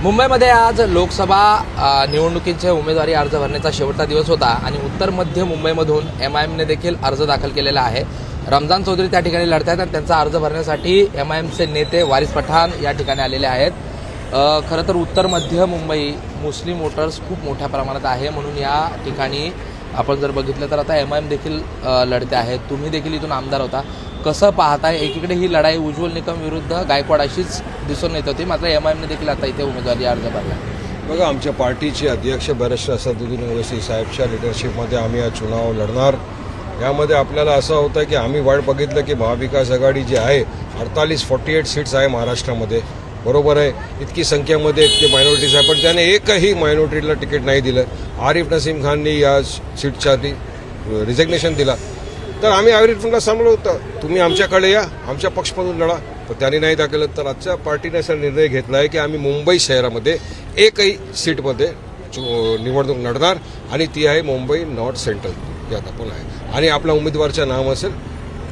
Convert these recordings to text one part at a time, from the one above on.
मुंबईमध्ये आज लोकसभा निवडणुकीचे उमेदवारी अर्ज भरण्याचा शेवटचा दिवस होता आणि उत्तर मध्य मुंबईमधून MIMने देखील अर्ज दाखल केलेला आहे। रमजान चौधरी त्या ठिकाणी लढत आहेत आणि त्यांचा अर्ज भरण्यासाठी MIMचे नेते वारिस पठाण या ठिकाणी आलेले आहेत। खरं तर उत्तर मध्य मुंबई मुस्लिम वोटर्स खूप मोठ्या प्रमाणात आहे, म्हणून या ठिकाणी आपण जर बघितलं तर आता MIM देखील लढते आहेत। तुम्ही देखील इथून आमदार होता, कसं पाहताय? एकीकडे ही लढाई उज्ज्वल निकम विरुद्ध गायकवाड अशीच दिसून येत होती, मात्र MIMने देखील आता इथे उमेदवारी अर्ज भरला। बघा, आमच्या पार्टीचे अध्यक्ष बॅरिस्टर असदुद्दीन ओवैसी साहेबच्या लिडरशिपमध्ये आम्ही हा चुनाव लढणार। यामध्ये आपल्याला असं होतं की आम्ही वाट बघितलं की महाविकास आघाडी जी आहे 48 सीट्स आहे महाराष्ट्रामध्ये, बरोबर आहे, इतकी संख्येमध्ये इतके मायनॉरिटीज आहे, पण त्याने एकही मायनॉरिटीला तिकीट नाही दिलं। आरिफ नसीम खाननी या सीटच्या रिझिग्नेशन दिला, तर आम्ही आरिफला सांगलो होतं तुम्ही आमच्याकडे या, आमच्या पक्षमधून लढा, पण त्यांनी नाही दाखवलं। तर आजच्या पार्टीने असा निर्णय घेतला आहे की आम्ही मुंबई शहरामध्ये एकही सीटमध्ये निवडणूक लढणार आणि ती आहे मुंबई नॉर्थ सेंट्रल यात आपण आहे, आणि आपला उमेदवारचं नाव असेल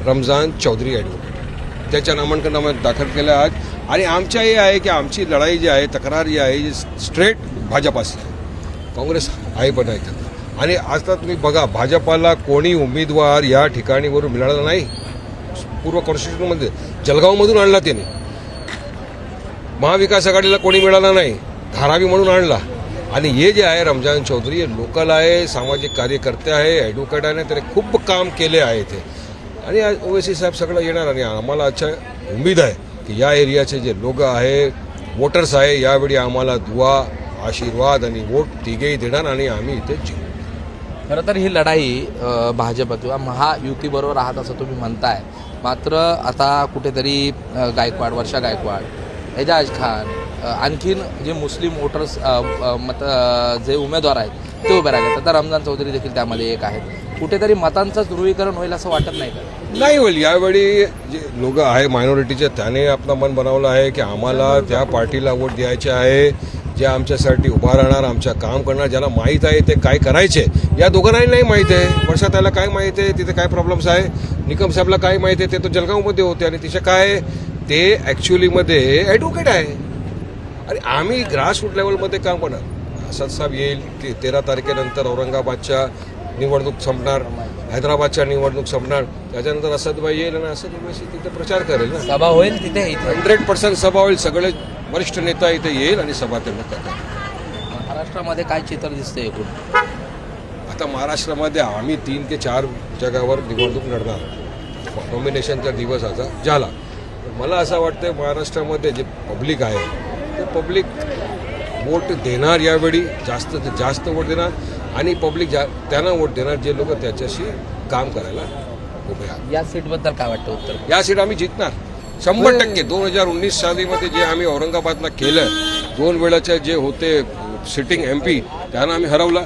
रमजान चौधरी ॲडव्होकेट, त्याच्या नामांकन दाखल केलं आज। आणि आमच्या हे आहे की आमची लढाई जी आहे, तक्रार जी आहे, स्ट्रेट भाजपाशी आहे, काँग्रेस आहे पण आहे। आणि आता तुम्ही बघा, भाजपाला कोणी उमेदवार या ठिकाणी वरून मिळाला नाही। पूर्व कॉन्स्टिट्यूशनमध्ये जळगावमधून आणला त्याने, महाविकास आघाडीला कोणी मिळाला नाही, धारावी म्हणून आणला। आणि हे जे आहे रमजान चौधरी हे लोकल आहे, सामाजिक कार्यकर्ते आहे, ॲडव्होकेट आहे, त्याने खूप काम केले आहे ते। आणि ओवैसी साहेब सगळं येणार आणि आम्हाला अच्छा उमेद आहे की या एरियाचे जे लोक आहे, वोटर्स आहे, यावेळी आम्हाला दुआ, आशीर्वाद आणि वोट तिघेही देणार आणि आम्ही इथे जिंकू। खरं तर ही लढाई भाजप किंवा महायुतीबरोबर राहत असं तुम्ही म्हणताय, मात्र आता कुठेतरी गायकवाड, वर्षा गायकवाड, एजाज खान, आणखीन जे मुस्लिम वोटर्स जे उमेदवार आहेत ते उभे राहिले, आता रमजान चौधरी देखील त्यामध्ये एक आहेत। कुठेतरी मतांचं ध्रुवीकरण होईल असं वाटत नाही का? नाही होईल। यावेळी जे लोक आहे मायनॉरिटीचे त्याने आपलं मन बनवलं आहे की आम्हाला त्या पार्टीला वोट द्यायचे आहे जे आमच्यासाठी उभा राहणार, आमचं काम करणार, ज्याला माहीत आहे ते काय करायचे। या दोघांनाही नाही माहीत आहे, वर्षा त्याला काय माहीत आहे तिथे काय प्रॉब्लेम्स आहे, निकम साहेबला काय माहीत आहे, ते तो जळगावमध्ये होते आणि तिचे काय ते ॲक्च्युलीमध्ये ॲडव्होकेट आहे। आणि आम्ही ग्रासरूट लेवलमध्ये काम करणार। असद साहेब येईल 13 तारखेनंतर, औरंगाबादच्या निवडणूक संपणार, हैदराबादच्या निवडणूक संपणार, त्याच्यानंतर असदभाई येईल आणि असद ओवैसी तिथे प्रचार करेल ना, सभा होईल तिथे 100% सभा होईल, सगळे वरिष्ठ नेता इथे येईल आणि सभा त्यांना करतात। महाराष्ट्रामध्ये काय चित्र दिसतंय एकूण? आता महाराष्ट्रामध्ये आम्ही 3 ते 4 जागावर निवडणूक लढणार। नॉमिनेशनचा दिवस आता झाला, मला असं वाटतं महाराष्ट्रामध्ये जे पब्लिक आहे ते पब्लिक वोट देणार, यावेळी जास्त ते जास्त वोट देणार आणि पब्लिक त्यांना वोट देणार जे लोक त्याच्याशी काम करायला उभे आहेत। या सीटबद्दल काय वाटतं उत्तर? या सीट आम्ही जिंकणार 100%। 2019 सालीमध्ये जे आम्ही औरंगाबादला केलं, 2 वेळाचे जे होते सिटिंग MP त्यांना आम्ही हरवलं,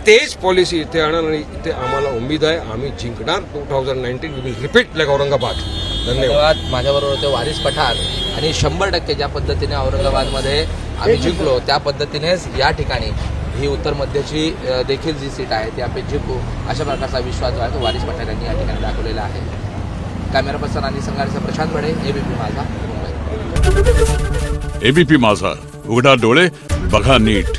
तेच पॉलिसी इथे आणणार आणि इथे आम्हाला उमेद आहे आम्ही जिंकणार। 2019 we will repeat like Aurangabad. धन्यवाद। माझ्याबरोबर होते वारिस पठाण आणि 100% ज्या पद्धतीने औरंगाबादमध्ये आम्ही जिंकलो त्या पद्धतीनेच या ठिकाणी ही उत्तर मध्यची देखील जी सीट आहे ती आपण जिंकू, अशा प्रकारचा विश्वास जो आहे तो वारिस पठाण यांनी या ठिकाणी दाखवलेला आहे। कॅमेरा पर्सन आणि संघाचा प्रशांत बडे, ABP माझा, मुंबई। ABP माझा, उघडा डोळे बघा नीट।